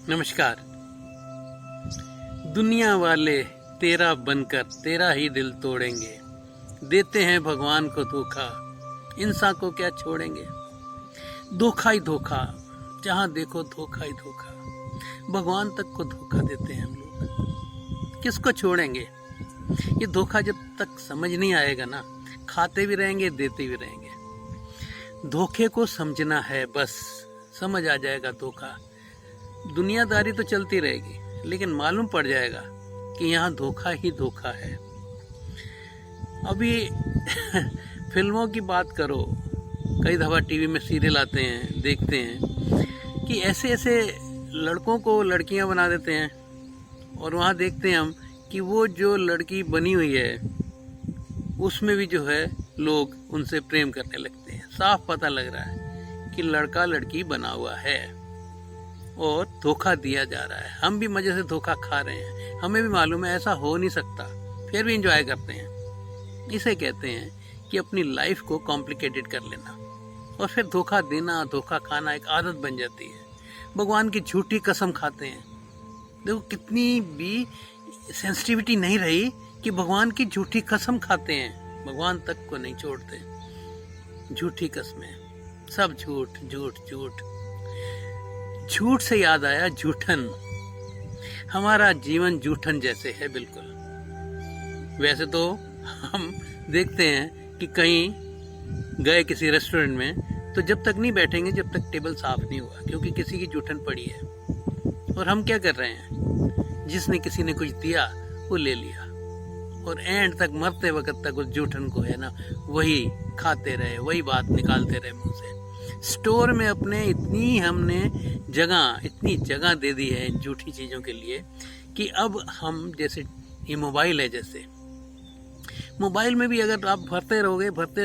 नमस्कार। दुनिया वाले तेरा बनकर तेरा ही दिल तोड़ेंगे, देते हैं भगवान को धोखा, इंसान को क्या छोड़ेंगे। धोखा ही धोखा, जहाँ देखो धोखा ही धोखा, भगवान तक को धोखा देते हैं हम लोग, किसको छोड़ेंगे। ये धोखा जब तक समझ नहीं आएगा ना, खाते भी रहेंगे देते भी रहेंगे। धोखे को समझना है, बस समझ आ जाएगा धोखा। दुनियादारी तो चलती रहेगी, लेकिन मालूम पड़ जाएगा कि यहाँ धोखा ही धोखा है। अभी फिल्मों की बात करो, कई दफ़ा टीवी में सीरियल आते हैं, देखते हैं कि ऐसे ऐसे लड़कों को लड़कियां बना देते हैं, और वहाँ देखते हैं हम कि वो जो लड़की बनी हुई है उसमें भी जो है लोग उनसे प्रेम करने लगते हैं। साफ पता लग रहा है कि लड़का लड़की बना हुआ है और धोखा दिया जा रहा है। हम भी मजे से धोखा खा रहे हैं, हमें भी मालूम है ऐसा हो नहीं सकता, फिर भी एंजॉय करते हैं। इसे कहते हैं कि अपनी लाइफ को कॉम्प्लिकेटेड कर लेना, और फिर धोखा देना, धोखा खाना एक आदत बन जाती है। भगवान की झूठी कसम खाते हैं। देखो कितनी भी सेंसिटिविटी नहीं रही कि भगवान की झूठी कसम खाते हैं, भगवान तक को नहीं छोड़ते। झूठी कसमें, सब झूठ झूठ झूठ। झूठ से याद आया झूठन, हमारा जीवन झूठन जैसे है बिल्कुल। वैसे तो हम देखते हैं कि कहीं गए किसी रेस्टोरेंट में, तो जब तक नहीं बैठेंगे जब तक टेबल साफ नहीं हुआ, क्योंकि किसी की जूठन पड़ी है। और हम क्या कर रहे हैं, जिसने किसी ने कुछ दिया वो ले लिया, और एंड तक मरते वक्त तक उस जूठन को है ना वही खाते रहे, वही बात निकालते रहे मुंह से। स्टोर में अपने इतनी जगह दे दी है इन झूठी चीज़ों के लिए कि अब हम, जैसे ये मोबाइल है, जैसे मोबाइल में भी अगर आप भरते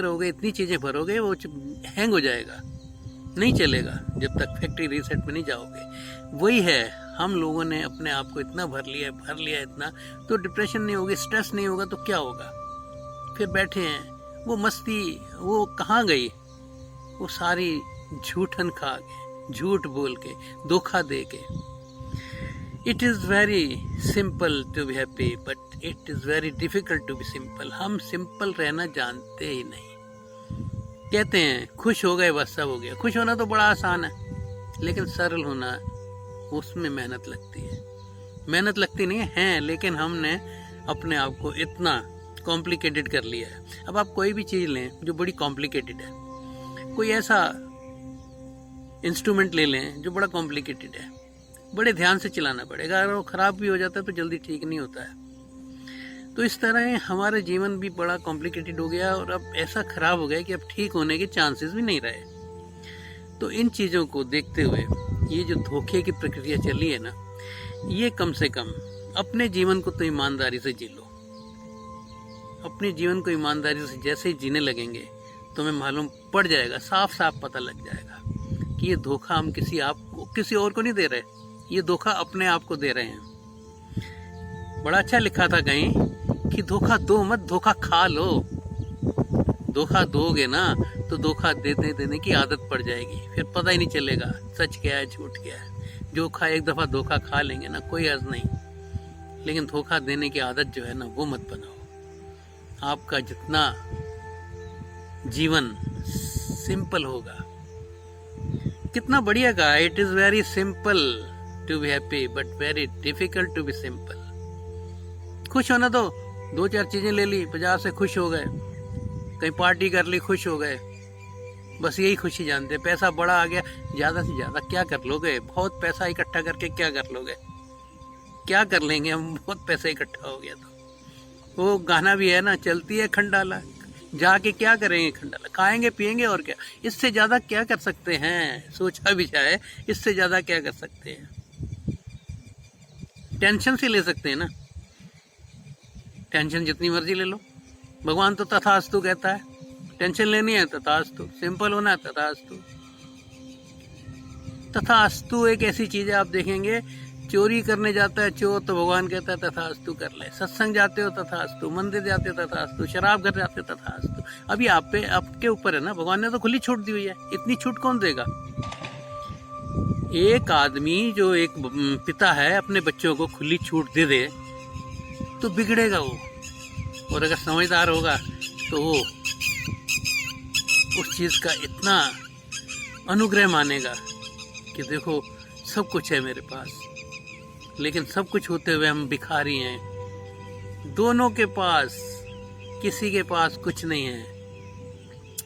रहोगे इतनी चीज़ें भरोगे, वो हैंग हो जाएगा, नहीं चलेगा जब तक फैक्ट्री रीसेट में नहीं जाओगे। वही है, हम लोगों ने अपने आप को इतना भर लिया इतना, तो डिप्रेशन नहीं होगी, स्ट्रेस नहीं होगा तो क्या होगा। फिर बैठे हैं, वो मस्ती वो कहाँ गई, वो सारी झूठन खा के, झूठ बोल के, धोखा दे के। It is very simple to be happy, but it is very difficult to be simple. हम सिंपल रहना जानते ही नहीं। कहते हैं खुश हो गए बस सब हो गया। खुश होना तो बड़ा आसान है, लेकिन सरल होना, उसमें मेहनत लगती है। मेहनत लगती नहीं है, लेकिन हमने अपने आप को इतना कॉम्प्लिकेटेड कर लिया है। अब आप कोई भी चीज़ लें जो बड़ी कॉम्प्लिकेटेड है, कोई ऐसा इंस्ट्रूमेंट ले लें जो बड़ा कॉम्प्लिकेटेड है, बड़े ध्यान से चलाना पड़ेगा, अगर वो ख़राब भी हो जाता है तो जल्दी ठीक नहीं होता है। तो इस तरह हमारा जीवन भी बड़ा कॉम्प्लिकेटेड हो गया, और अब ऐसा ख़राब हो गया कि अब ठीक होने के चांसेस भी नहीं रहे। तो इन चीज़ों को देखते हुए ये जो धोखे की प्रक्रिया चली है ना, ये कम से कम अपने जीवन को तो ईमानदारी से जी लो। अपने जीवन को ईमानदारी से जैसे ही जीने लगेंगे तो हमें मालूम पड़ जाएगा, साफ साफ पता लग जाएगा कि ये धोखा हम किसी और को नहीं दे रहे, ये धोखा अपने आप को दे रहे हैं। बड़ा अच्छा लिखा था कहीं कि धोखा दो मत, धोखा खा लो। धोखा दोगे ना तो धोखा देने की आदत पड़ जाएगी, फिर पता ही नहीं चलेगा सच क्या है झूठ क्या है। एक दफ़ा धोखा खा लेंगे ना, कोई अर्ज नहीं, लेकिन धोखा देने की आदत जो है ना वो मत बनाओ। आपका जितना जीवन सिंपल होगा, कितना बढ़िया कहा, it is very simple to be happy but very difficult to be simple. खुश होना तो 2-4 चीज़ें ले ली, बाजार से खुश हो गए, कहीं पार्टी कर ली खुश हो गए, बस यही खुशी जानते हैं। पैसा बड़ा आ गया, ज़्यादा से ज़्यादा क्या कर लोगे, बहुत पैसा इकट्ठा करके क्या कर लोगे, क्या कर लेंगे हम, बहुत पैसा इकट्ठा हो गया तो। वो गाना भी है ना, चलती है खंडाला, जाके क्या करेंगे खंडाला, खाएंगे पिएंगे और क्या, इससे ज़्यादा क्या कर सकते हैं। सोचा भी जाए इससे ज़्यादा क्या कर सकते हैं। टेंशन से ले सकते हैं ना, टेंशन जितनी मर्जी ले लो, भगवान तो तथास्तु कहता है। टेंशन लेनी है तथास्तु, सिंपल होना है तथास्तु। तथास्तु एक ऐसी चीज़ है, आप देखेंगे चोरी करने जाता है चोर तो भगवान कहता है तथास्तु कर ले। सत्संग जाते हो तथास्तु, मंदिर जाते हो तथास्तु, शराब घर जाते हो तथास्तु। अभी आपके ऊपर है ना, भगवान ने तो खुली छूट दी हुई है, इतनी छूट कौन देगा। एक आदमी जो एक पिता है अपने बच्चों को खुली छूट दे दे तो बिगड़ेगा वो, और अगर समझदार होगा तो वो उस चीज़ का इतना अनुग्रह मानेगा कि देखो सब कुछ है मेरे पास, लेकिन सब कुछ होते हुए हम भिखारी हैं। दोनों के पास, किसी के पास कुछ नहीं है।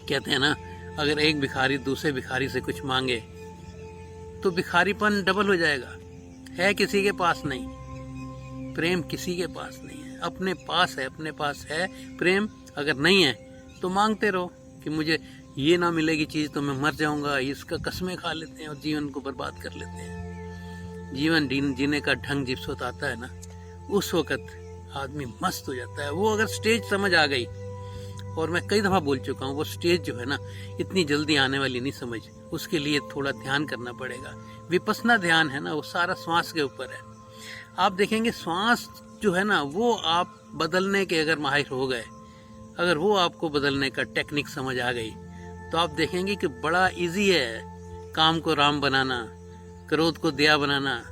कहते हैं ना, अगर एक भिखारी दूसरे भिखारी से कुछ मांगे तो भिखारीपन डबल हो जाएगा। है किसी के पास नहीं, प्रेम किसी के पास नहीं है। अपने पास है, अपने पास है प्रेम। अगर नहीं है तो मांगते रहो कि मुझे ये ना मिलेगी चीज़ तो मैं मर जाऊंगा, इसका कसमें खा लेते हैं और जीवन को बर्बाद कर लेते हैं। जीवन जीने का ढंग जिस वक्त आता है ना, उस वक्त आदमी मस्त हो जाता है। वो अगर स्टेज समझ आ गई, और मैं कई दफ़ा बोल चुका हूँ, वो स्टेज जो है ना इतनी जल्दी आने वाली नहीं समझ। उसके लिए थोड़ा ध्यान करना पड़ेगा। विपस्सना ध्यान है ना, वो सारा श्वास के ऊपर है। आप देखेंगे श्वास जो है ना, वो आप बदलने के अगर माहिर हो गए, अगर वो आपको बदलने का टेक्निक समझ आ गई, तो आप देखेंगे कि बड़ा इजी है काम को राम बनाना, क्रोध को दया बनाना।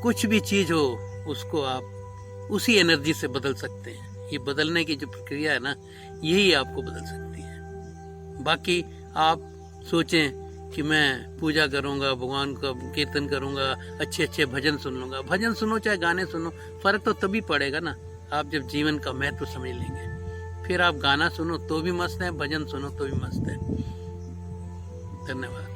कुछ भी चीज़ हो उसको आप उसी एनर्जी से बदल सकते हैं। ये बदलने की जो प्रक्रिया है ना, यही आपको बदल सकती है। बाकी आप सोचें कि मैं पूजा करूंगा, भगवान का कीर्तन करूंगा, अच्छे अच्छे भजन सुन लूंगा। भजन सुनो चाहे गाने सुनो, फर्क तो तभी पड़ेगा ना आप जब जीवन का महत्व समझ लेंगे। फिर आप गाना सुनो तो भी मस्त है, भजन सुनो तो भी मस्त है। धन्यवाद।